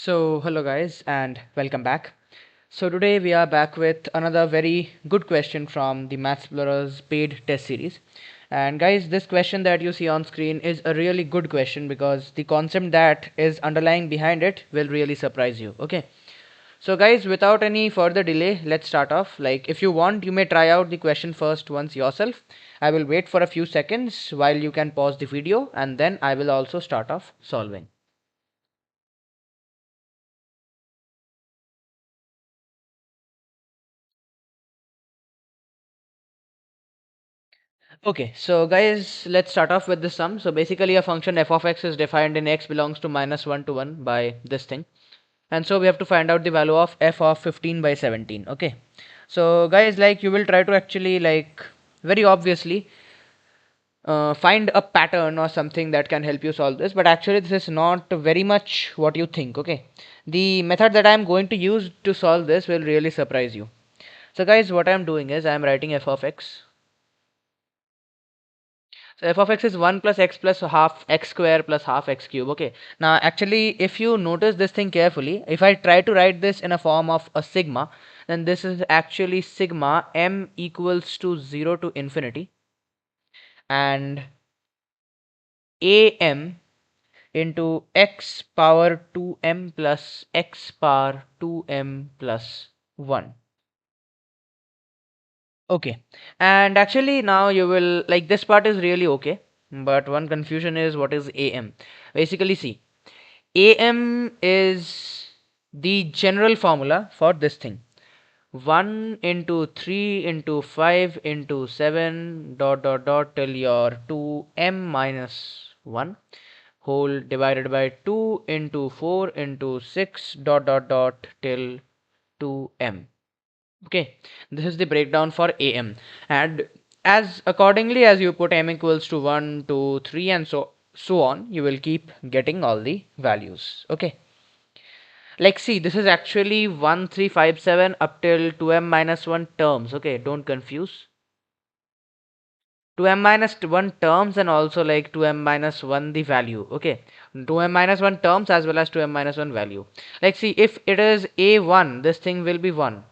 So, hello guys, and welcome back. So, today we are back with another very good question from the Maths Explorers paid test series. And, guys, this question that you see on screen is a really good question because the concept that is underlying behind it will really surprise you. Okay, so, guys, without any further delay, let's start off. Like, if you want, you may try out the question first once yourself. I will wait for a few seconds while you can pause the video, and then I will also start off solving. Okay, so guys, let's start off with the sum. So basically a function f of x is defined in x belongs to -1 to 1 by this thing. And so we have to find out the value of f of 15 by 17. Okay, so guys, like you will try to actually like very obviously find a pattern or something that can help you solve this, but actually this is not very much what you think. Okay, the method that I'm going to use to solve this will really surprise you. So guys, what I'm doing is I'm writing f of x. So f of x is 1 plus x plus half x square plus half x cube. Okay. Now, actually, if you notice this thing carefully, if I try to write this in a form of a sigma, then this is actually sigma m equals to 0 to infinity and am into x power 2m plus x power 2m plus 1. Okay. And actually now you will like this part is really okay. But one confusion is what is AM. Basically see, AM is the general formula for this thing. 1 into 3 into 5 into 7 dot dot dot till your 2m minus 1 whole divided by 2 into 4 into 6 dot dot dot till 2m. Okay, this is the breakdown for am, and as accordingly as you put m equals to 1 2 3 and so on, you will keep getting all the values. Okay, like see, this is actually 1357 up till 2m minus 1 terms. Okay, don't confuse 2m minus 1 terms and also like 2m minus 1 the value. Okay, 2m minus 1 terms as well as 2m minus 1 value. Like see, if it is a1, this thing will be 1,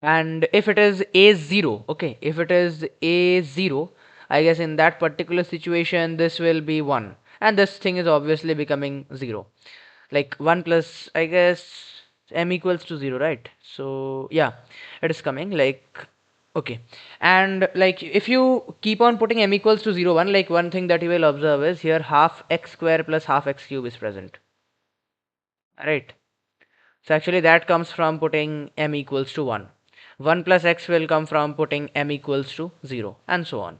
and if it is a0, okay, if it is a0, I guess in that particular situation this will be 1, and this thing is obviously becoming 0, like 1 plus I guess m equals to 0, right? So yeah, it is coming like okay. And like if you keep on putting m equals to 0 1, like one thing that you will observe is here half x square plus half x cube is present, right? So actually that comes from putting m equals to 1. 1 plus x will come from putting m equals to 0 and so on.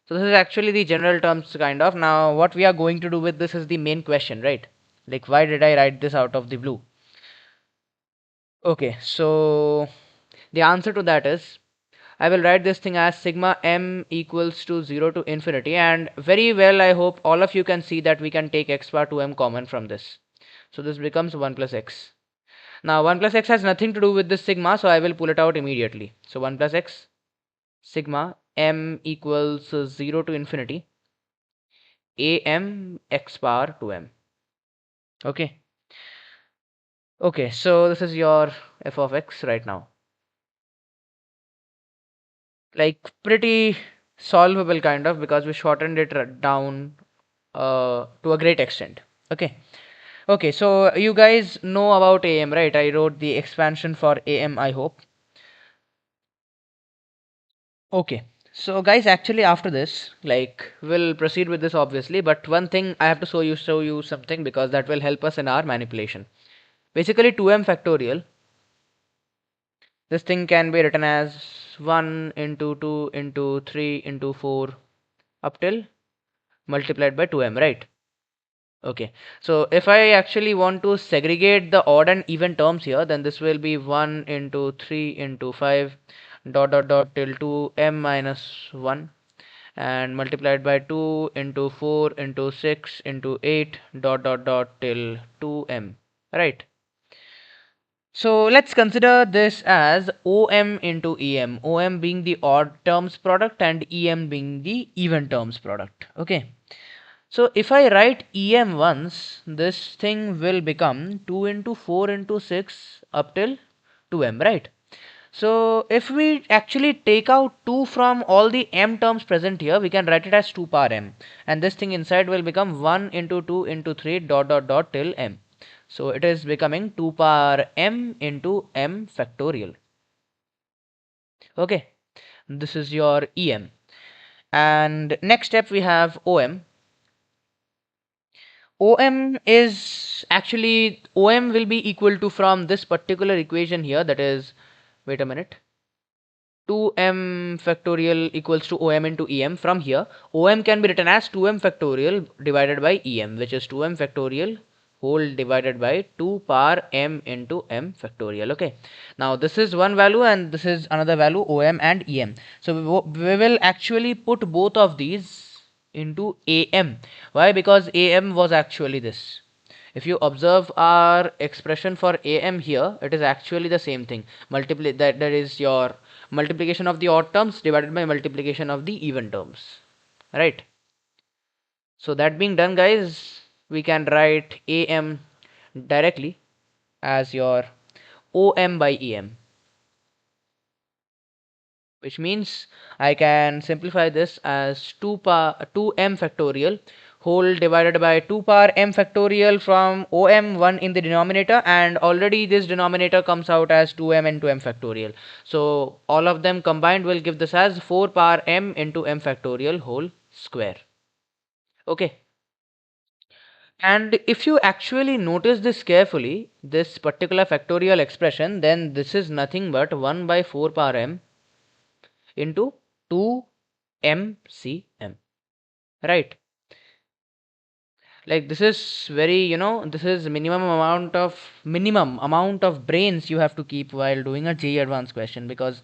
So this is actually the general terms kind of. Now what we are going to do with this is the main question, right? Like why did I write this out of the blue? Okay, so the answer to that is I will write this thing as sigma m equals to 0 to infinity, and very well I hope all of you can see that we can take x power 2m common from this. So this becomes 1 plus x. Now 1 plus x has nothing to do with this sigma, so I will pull it out immediately. So 1 plus x sigma m equals 0 to infinity am x power 2m. Okay. Okay, so this is your f of x right now. Like pretty solvable kind of, because we shortened it down to a great extent. Okay. Okay, so you guys know about am, right? I wrote the expansion for am, I hope. Okay, so guys, actually after this, like we'll proceed with this obviously, but one thing I have to show you something because that will help us in our manipulation. Basically 2m factorial, this thing can be written as 1 into 2 into 3 into 4 up till multiplied by 2m, right? Okay, so if I actually want to segregate the odd and even terms here, then this will be 1 into 3 into 5 dot dot dot till 2m minus 1 and multiplied by 2 into 4 into 6 into 8 dot dot dot till 2m, right? So let's consider this as OM into EM, OM being the odd terms product and EM being the even terms product. Okay, So if I write em once, this thing will become 2 into 4 into 6 up till 2m, right? So if we actually take out 2 from all the m terms present here, we can write it as 2 power m. And this thing inside will become 1 into 2 into 3 dot dot dot till m. So it is becoming 2 power m into m factorial. Okay, this is your em. And next step we have om. OM is actually, OM will be equal to, from this particular equation here, that is, wait a minute, 2m factorial equals to OM into EM. From here, OM can be written as 2m factorial divided by EM, which is 2m factorial whole divided by 2 power m into m factorial. Okay, now this is one value and this is another value, OM and EM. So we will actually put both of these into AM. Why? Because AM was actually this. If you observe our expression for AM here, it is actually the same thing. Multiply that is your multiplication of the odd terms divided by multiplication of the even terms, right? So that being done, guys, we can write AM directly as your OM by EM, which means I can simplify this as 2m factorial whole divided by 2 power m factorial from OM1 in the denominator, and already this denominator comes out as 2m into m factorial. So all of them combined will give this as 4 power m into m factorial whole square. Okay. And if you actually notice this carefully, this particular factorial expression, then this is nothing but 1 by 4 power m into 2mcm, right? Like this is very, this is minimum amount of brains you have to keep while doing a JEE Advanced question, because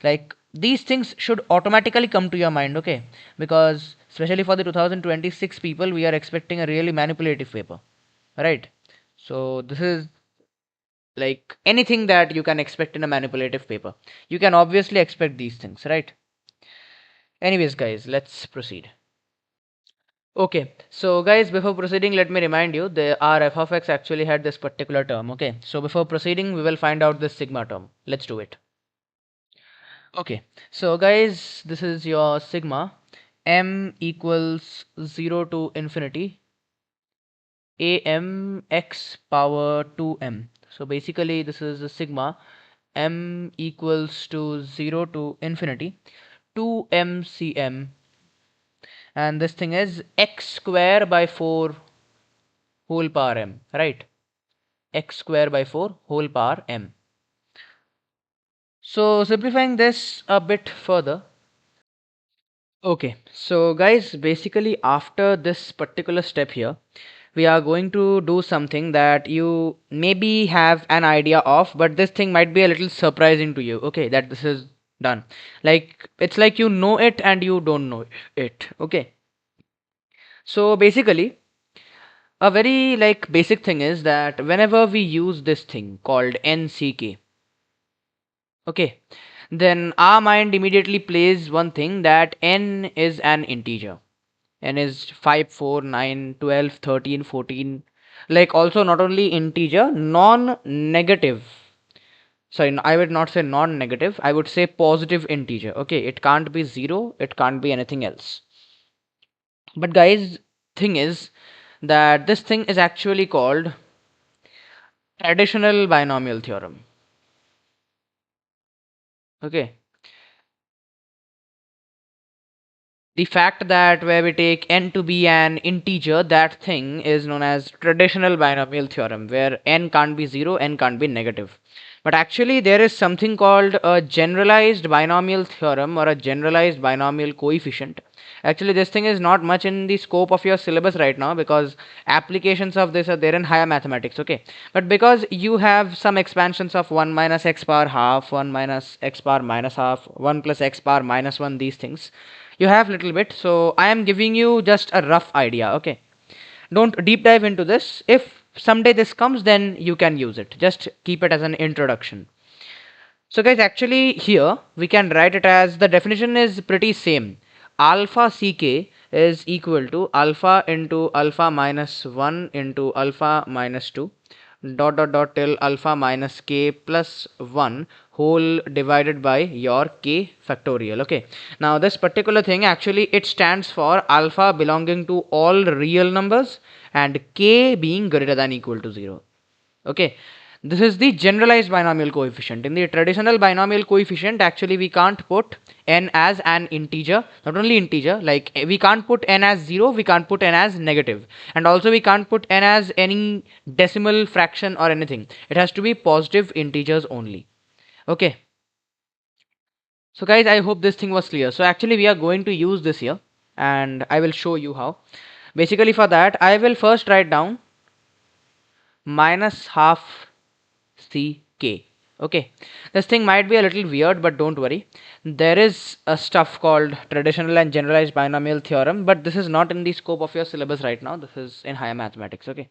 like these things should automatically come to your mind, okay? Because especially for the 2026 people, we are expecting a really manipulative paper, right? So this is like anything that you can expect in a manipulative paper. You can obviously expect these things, right? Anyways, guys, let's proceed. Okay, so guys, before proceeding, let me remind you, our f of x actually had this particular term. Okay, so before proceeding, we will find out this sigma term. Let's do it. Okay, so guys, this is your sigma m equals 0 to infinity am x power 2m. So basically, this is the sigma m equals to 0 to infinity 2m cm, and this thing is x square by 4 whole power m, right? X square by 4 whole power m. So simplifying this a bit further. Okay, so guys, basically after this particular step here, we are going to do something that you maybe have an idea of, but this thing might be a little surprising to you. Okay, that this is done. Like it's like you know it and you don't know it. Okay. So basically, a very like basic thing is that whenever we use this thing called NCK, okay, then our mind immediately plays one thing, that n is an integer. N is 5, 4, 9, 12, 13, 14. Like also not only integer, non-negative. Sorry, I would not say non-negative. I would say positive integer. Okay, it can't be 0. It can't be anything else. But guys, thing is that this thing is actually called traditional binomial theorem. Okay, the fact that where we take n to be an integer, that thing is known as traditional binomial theorem, where n can't be 0, n can't be negative. But actually there is something called a generalized binomial theorem or a generalized binomial coefficient. Actually this thing is not much in the scope of your syllabus right now, because applications of this are there in higher mathematics. Okay, but because you have some expansions of 1 minus x power half, 1 minus x power minus half, 1 plus x power minus 1, these things you have little bit, so I am giving you just a rough idea. Okay, don't deep dive into this. If someday this comes, then you can use it. Just keep it as an introduction. So guys, actually here we can write it as, the definition is pretty same. Alpha ck is equal to alpha into alpha minus 1 into alpha minus 2 dot dot dot till alpha minus k plus 1 whole divided by your k factorial. Okay, now this particular thing actually it stands for alpha belonging to all real numbers and k being greater than equal to 0. Okay, this is the generalized binomial coefficient. In the traditional binomial coefficient, actually we can't put n as an integer, not only integer, like we can't put n as 0, we can't put n as negative, and also we can't put n as any decimal fraction or anything. It has to be positive integers only. Okay, so guys, I hope this thing was clear. So actually we are going to use this here and I will show you how. Basically for that I will first write down minus half ck. Okay, this thing might be a little weird, but don't worry. There is a stuff called traditional and generalized binomial theorem, but this is not in the scope of your syllabus right now. This is in higher mathematics. Okay,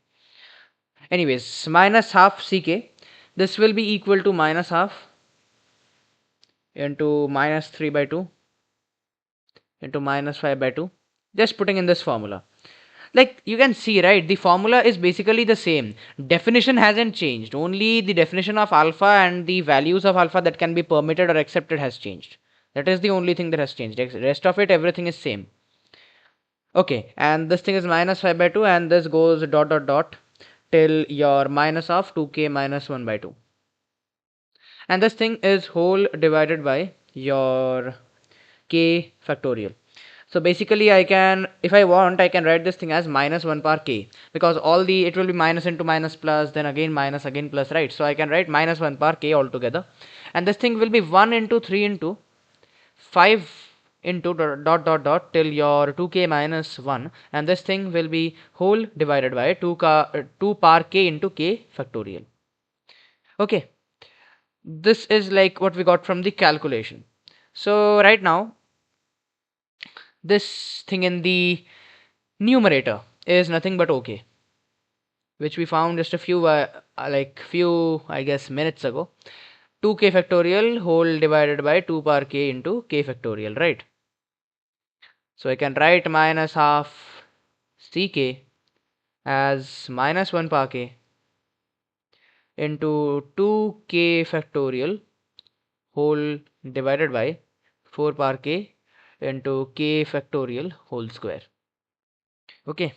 anyways, minus half ck, this will be equal to minus half into minus 3 by 2 into minus 5 by 2, just putting in this formula. Like you can see, right, the formula is basically the same. Definition hasn't changed, only the definition of alpha and the values of alpha that can be permitted or accepted has changed. That is the only thing that has changed. Rest of it, everything is same. Okay, and this thing is minus 5 by 2 and this goes dot dot dot till your minus of 2k minus 1 by 2, and this thing is whole divided by your k factorial. So basically I can, if I want, I can write this thing as minus 1 power k, because all the, it will be minus into minus plus, then again minus, again plus, right? So I can write minus 1 power k altogether. And this thing will be 1 into 3 into 5 into dot dot dot till your 2k minus 1. And this thing will be whole divided by 2 power k into k factorial. Okay. This is like what we got from the calculation. So right now, this thing in the numerator is nothing but OK, which we found just a few I guess minutes ago. 2k factorial whole divided by 2 power k into k factorial, right? So I can write minus half ck as minus 1 power k into 2k factorial whole divided by 4 power k into k factorial whole square. Okay.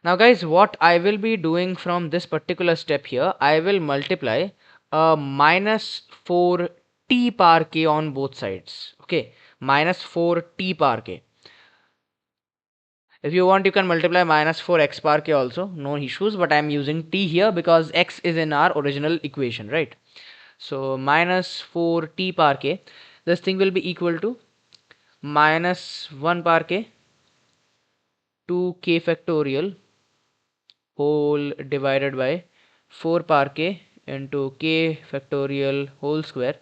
Now guys, what I will be doing from this particular step here, I will multiply a minus 4t power k on both sides. Okay, minus 4t power k. If you want, you can multiply minus 4x power k also, no issues, but I am using t here because x is in our original equation, right? So minus 4t power k, this thing will be equal to minus 1 power k 2k factorial whole divided by 4 power k into k factorial whole square,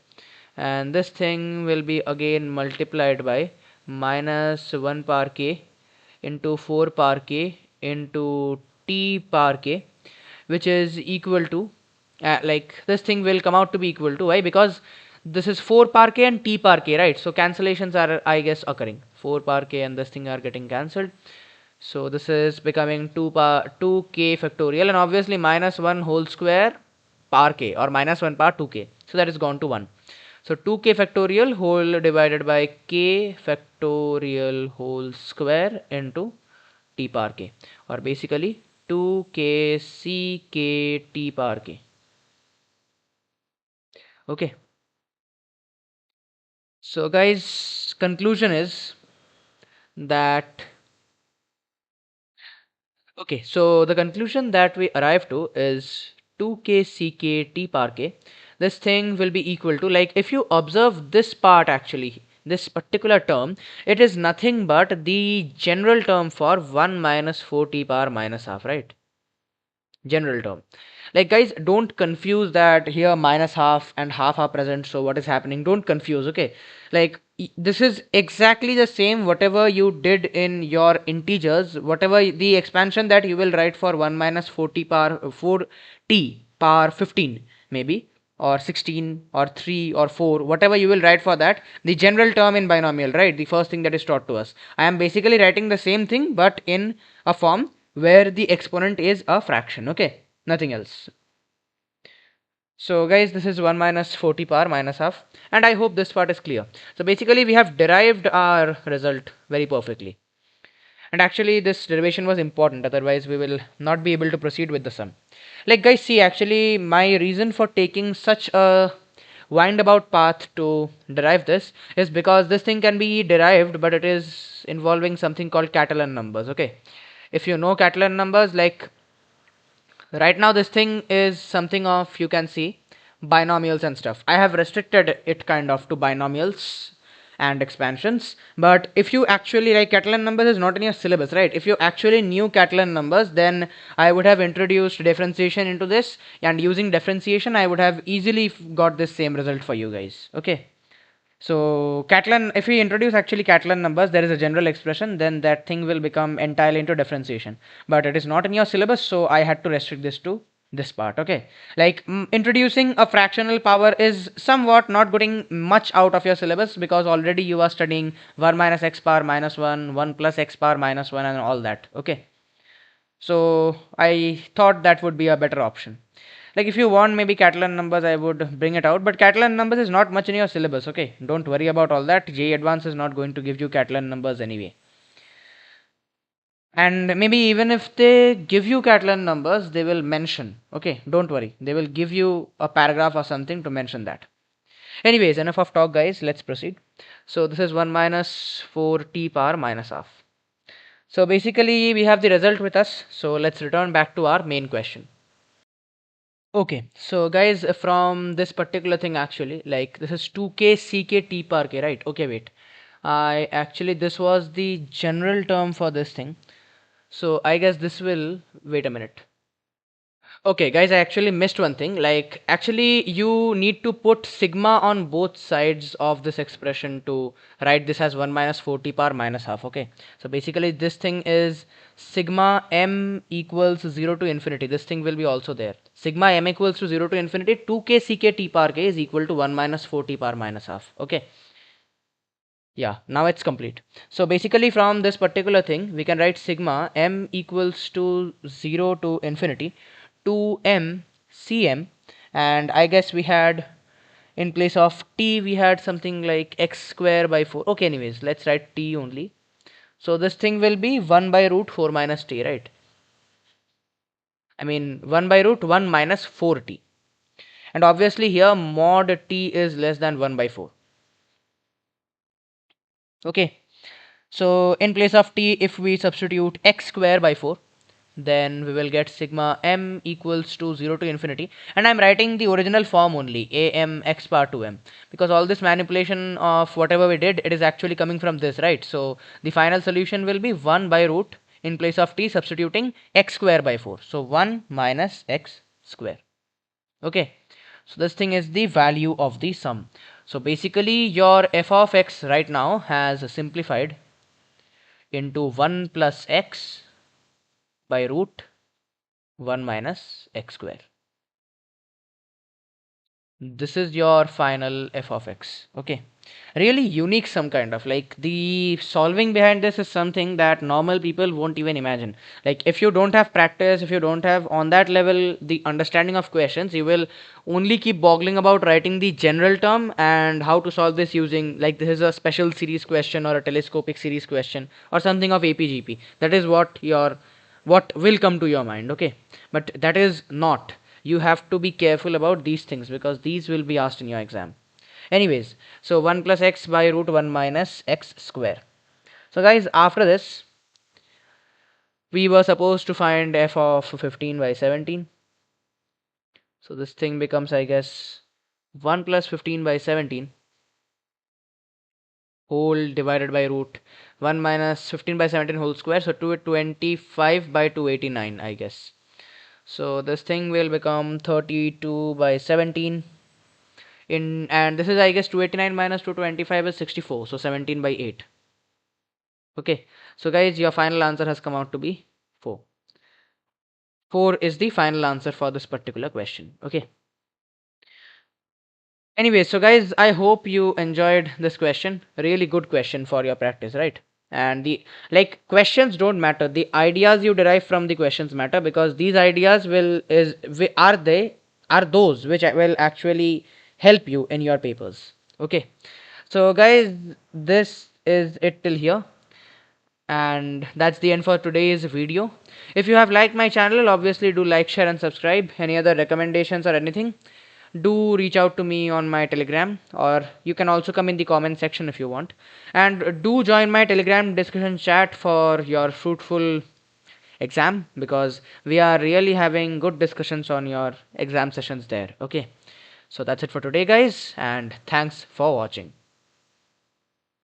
and this thing will be again multiplied by minus 1 power k into 4 power k into t power k, which is equal to like this thing will come out to be equal to, why? Because this is 4 power k and t power k, right? So cancellations are, I guess, occurring. 4 power k and this thing are getting cancelled. So this is becoming 2k factorial, and obviously minus 1 whole square power k, or minus 1 power 2k. So that is gone to 1. So 2k factorial whole divided by k factorial whole square into t power k, or basically 2k ck t power k. Okay. So guys, conclusion is that, okay, so the conclusion that we arrive to is 2k ck t power k. This thing will be equal to, like, if you observe this part, actually this particular term, it is nothing but the general term for 1 minus 4t power minus half, right? General term. Like guys, don't confuse that here minus half and half are present, so what is happening, don't confuse. Okay, like this is exactly the same whatever you did in your integers, whatever the expansion that you will write for 1 minus 4t power 4t power 15 maybe, or 16 or 3 or 4, whatever you will write for that, the general term in binomial, right? The first thing that is taught to us. I am basically writing the same thing but in a form where the exponent is a fraction, okay? Nothing else. So guys, this is 1 minus 40 power minus half, and I hope this part is clear. So basically we have derived our result very perfectly. And actually this derivation was important, otherwise we will not be able to proceed with the sum. Like guys, see, actually my reason for taking such a wind-about path to derive this is because this thing can be derived, but it is involving something called Catalan numbers, okay? If you know Catalan numbers, like right now this thing is something of, you can see, binomials and stuff. I have restricted it kind of to binomials and expansions, but if you actually, like, Catalan numbers is not in your syllabus, right? If you actually knew Catalan numbers, then I would have introduced differentiation into this, and using differentiation I would have easily got this same result for you guys, okay? So Catalan, if we introduce actually Catalan numbers, there is a general expression, then that thing will become entirely into differentiation. But it is not in your syllabus, so I had to restrict this to this part, okay? Like introducing a fractional power is somewhat not getting much out of your syllabus, because already you are studying 1 minus x power minus 1, 1 plus x power minus 1 and all that, okay? So I thought that would be a better option. Like if you want maybe Catalan numbers, I would bring it out, but Catalan numbers is not much in your syllabus, okay? Don't worry about all that. JEE Advanced is not going to give you Catalan numbers anyway. And maybe even if they give you Catalan numbers, they will mention, okay? Don't worry. They will give you a paragraph or something to mention that. Anyways, enough of talk, guys. Let's proceed. So this is 1 minus 4t power minus half. So basically we have the result with us. So let's return back to our main question. Okay, so guys, from this particular thing, actually, like this is 2k ck t per k, right? Okay, wait. I actually, this was the general term for this thing. So I guess this will, wait a minute. Okay, guys, I actually missed one thing. Like, actually, you need to put sigma on both sides of this expression to write this as 1 minus 4t power minus half. Okay, so basically, this thing is sigma m equals 0 to infinity. This thing will be also there. Sigma m equals to 0 to infinity. 2k ck t power k is equal to 1 minus 4t power minus half. Okay. Yeah, now it's complete. So basically from this particular thing, we can write sigma m equals to 0 to infinity 2m cm, and I guess we had, in place of t, we had something like x square by 4. Okay, anyways, let's write t only. So this thing will be 1 by root 4 minus t, right? I mean 1 by root 1 minus 4t. And obviously here mod t is less than 1 by 4. Okay. So in place of t, if we substitute x square by 4, then we will get sigma m equals to 0 to infinity. And I'm writing the original form only, am x power 2m, because all this manipulation of whatever we did, it is actually coming from this, right? So the final solution will be 1 by root, in place of t, substituting x square by 4. So 1 minus x square. Okay. So this thing is the value of the sum. So basically your f of x right now has simplified into 1 plus x by root 1 minus x square. This is your final f of x. Okay, really unique, some kind of, like, the solving behind this is something that normal people won't even imagine. Like if you don't have practice, if you don't have on that level the understanding of questions, you will only keep boggling about writing the general term and how to solve this using, like, this is a special series question or a telescopic series question or something of APGP. That is what will come to your mind, okay? But that is not. You have to be careful about these things because these will be asked in your exam. Anyways, so 1 plus x by root 1 minus x square. So guys, after this, we were supposed to find f of 15 by 17. So this thing becomes, I guess, 1 plus 15 by 17 whole divided by root 1 minus 15 by 17 whole square. So 225 by 289, I guess. So this thing will become 32 by 17 in, and this is, I guess, 289 minus 225 is 64, so 17 by 8. Okay, so guys, your final answer has come out to be 4. 4 is the final answer for this particular question. Okay, Anyway, so guys, I hope you enjoyed this question. Really good question for your practice, right? And the like questions don't matter. The ideas you derive from the questions matter, because these ideas are those which will actually help you in your papers. Okay. So guys, this is it till here, and that's the end for today's video. If you have liked my channel, obviously do like, share and subscribe. Any other recommendations or anything, do reach out to me on my Telegram, or you can also come in the comment section if you want. And do join my Telegram discussion chat for your fruitful exam, because we are really having good discussions on your exam sessions there. Okay, so that's it for today guys, and thanks for watching.